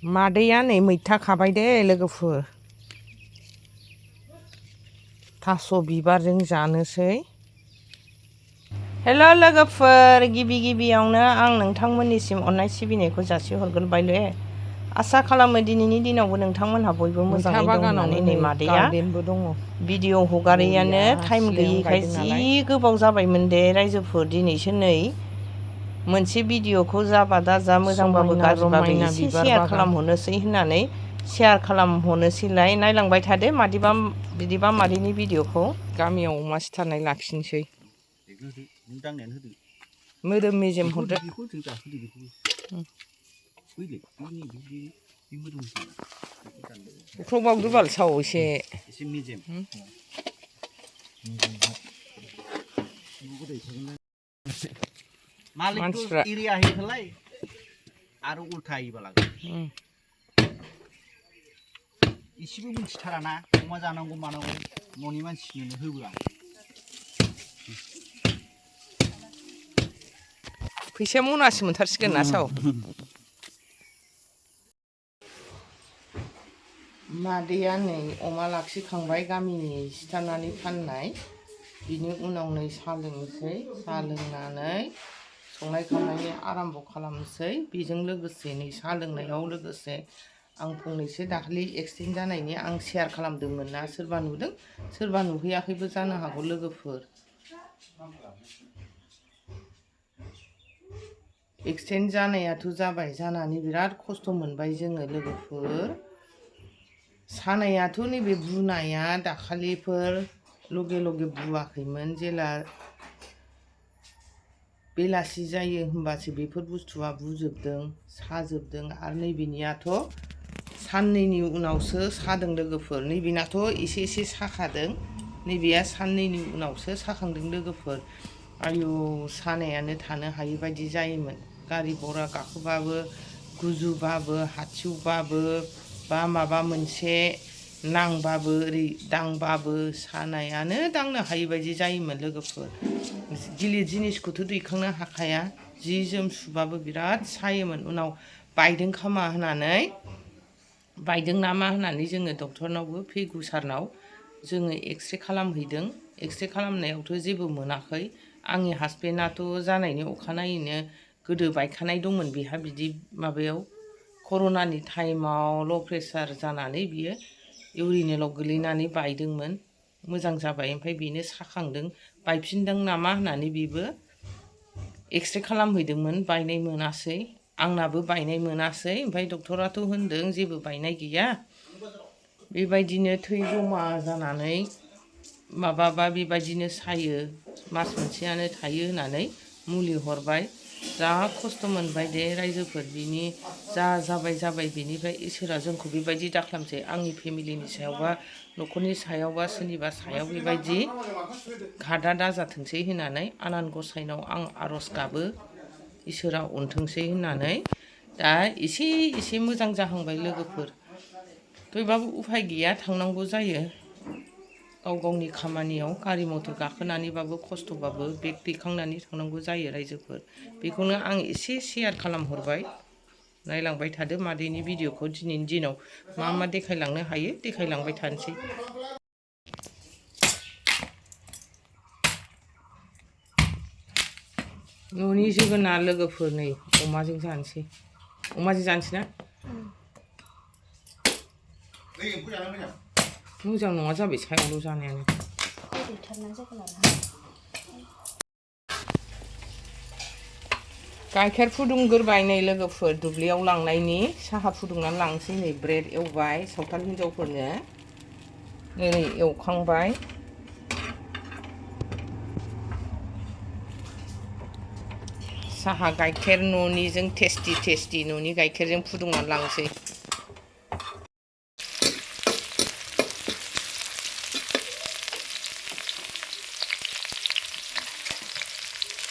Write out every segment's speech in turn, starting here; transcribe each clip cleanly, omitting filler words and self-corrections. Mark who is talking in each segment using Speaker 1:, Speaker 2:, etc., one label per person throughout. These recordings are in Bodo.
Speaker 1: मादैया नै मैथा खाबाय दे लोगोफोर थास' बिबारजों जानोसै। हेल' लोगोफोर, गिबियावनो आं नोंथांमोननिसिम अननाय सिबिनायखौ जासिहरग्रोबाय दे। आसा खालामो दिनैनि दिनावबो नोंथांमोनहा बयबो मोजाङै दं होननानै। नै मादैया भिडिअ हगारैयानो टाइम गैयैखाय जि गोबाव जाबायमोन दे रायजोफोर। दिनैसो नै मोनसे भिडिअखौ जाबा दा जा मोजांबाबो गाज्रिबाबो एसे शेयार खालामहरनोसै होननानै शेयार खालामहरनोसैलाय। नायलांबाय थादो बिदिबा मादैनि भिडिअखौ। गामियाव अमा सिथारनाय लाखिनोसै। मोदोम मेजेम हरदो। हुख्रबावदो बाल साव एसे मेजेम। मानसिफ्रा एरिया होयोलाय आरो उल्था होयोबाला इसेबो मिथिथाराना अमा जानांगौ मानांगौ न'नि मानसिनो होबोआ। फैसाया मनासे मोनथारसिगोन ना साव। मादैया नै अमा लाखिखांबाय गामिनि सिथारनानै फाननाय। बिनि उनाव नै साहा लोंनोसै। साहा लोंनानै संनाय खावनायनि आराम्भ' खालामनोसै। बेजों लोगोसे नै साहा लोंनायाव लोगोसे आं फंनैसो दाखालि एक्सिडेन्ट जानायनि आं शेयार खालामदोंमोन ना। सोरबा नुदों सोरबा नुहैयाखैबो जानो हागौ लोगोफोर। एक्सिडेन्ट जानायाथ' जाबाय, जानानै बिराद खस्थ' मोनबाय जोङो लोगोफोर। सानायाथ' नैबे बुनाया दाखालिफोर लगे बुवाखैमोन। जेला बेलासि जायो होमबासो बेफोर बुस्थुआ बुजोबदों, साजोबदों। आरो नैबेनियाथ' साननैनि उनावसो सादों लोगोफोर। नैबेनाथ' एसे साखादों, नैबेया साननैनि उनावसो साखांदों लोगोफोर। आयु सानायानो थानो हायि बायदि जायोमोन। गारि घरा गाखोबाबो, गुजुबाबो, हाथिउबाबो बा माबा मोनसे नांबाबो, ओरै दांबाबो सानायानो दांनो हायि बायदि जायोमोन लोगोफोर। गिलिर जिनिसखौथ' दैखांनो हाखाया, जि जोम सुबाबो बिराद सायोमोन। उनाव बायदों खोमा होननानै, बायदों नामा होननानै जोङो डक्टरनावबो फैगु सारनाव जोङो एक्सरे खालामहैदों। एक्सरे खालामनायावथ' जेबो मोनाखै। आंनि हासबेन्डआथ' जानायनि अखानायैनो गोदो बायखानाय दंमोन बेहा बिदि माबायाव कर'नानि टाइमाव ल' प्रेसार जानानै बियो इउरिनेलाव गोलैनानै बायदोंमोन। मोजां जाबाय, ओमफ्राय बेनो साखांदों। बायफिनदों नामा होननानै बेबो एक्सरे खालामहैदोंमोन, बायनाय मोनासै। आंनाबो बायनाय मोनासै। ओमफ्राय डक्टराथ' होनदों जेबो बायनाय गैया, बेबायदिनो थै जमा जानानै माबाबा बेबायदिनो सायो, मास मोनसेयानो थायो होननानै मुलि हरबाय। जा खस्थ' मोनबाय दे रायजोफोर। बिनि जा जाबाय बेनिफ्राय इसोरा जोंखौ बेबायदि दाखालामसै। आंनि फेमिलिनि सायावबा, न'खरनि सायावबा, सोरनिबा सायाव बेबायदि घातआ दाजाथोंसै होननानै आनान गसाइनाव आं आर'ज गाबो, इसोरा अनथोंसै होननानै। दा एसे मोजां जाहांबाय लोगोफोर। थेवबाबो उफाय गैया, थांनांगौ जायो गाव गावनि खामानियाव। गारि मथर गाखोनानैबाबो खस्थ'बाबो बेग दैखांनानै थांनांगौ जायो रायजोफोर। बेखौनो आं एसे शेयार खालामहरबाय। नायलांबाय थादो मादैनि भिडिअखौ। दिनैनि दिनाव मा देखायलांनो हायो देखायलांबाय थानोसै। न'नि जोगोनार लोगोफोर नै अमाजों जानोसै। अमाजों जानोसै ना? मोजां नङा जाबाय सायावल' जानायानो। गाइखेर फुदुंग्रोबाय नै लोगोफोर, दुब्लियाव लांनायनि साहा फुदुंनानै लांसै। नै ब्रेड एवबाय सावथाल हिनजावफोरनो, ओरै एवखांबाय। साहा गाइखेर न'निजों टेस्टि न'नि गाइखेरजों फुदुंनानै लांसै।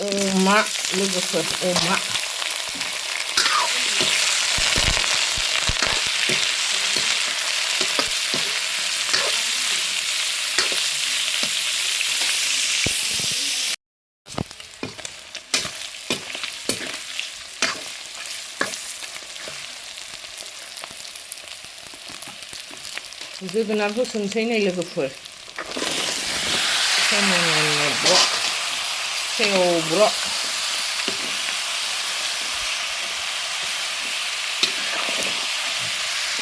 Speaker 1: अमा लोगोफोर, अमा। जोगोनार होसनसै नै लोगोफोर ब्र' सेवब्र'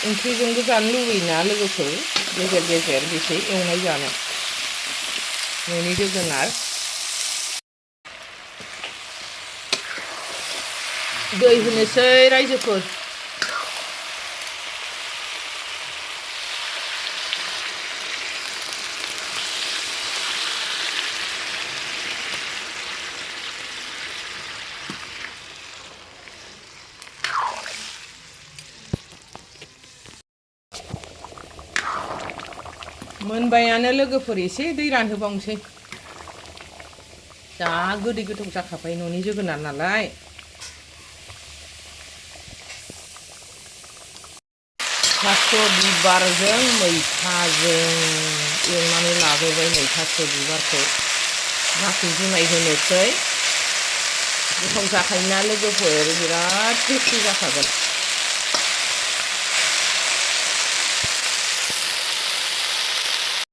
Speaker 1: ओंख्रिजोंबो जानो लुबैयोना लोगोफोर गेजेर गेजेर बेसे एवनाय जानो न'नि जोगोनार दै होनोसै रायजोफोर मोनबायानो लोगोफोर एसे दै रानहोबावनोसै जा गोदै गोथाव जाखाबाय न'नि जोगोनार नालाय थास' बिबारजों मैथाजों एवनानै लाबोबाय नै थास' बिबारखौ नाथुर जुनाय होनोसै गोथाव जाखायोना लोगोफोर बिराद टेस्टि जाखागोन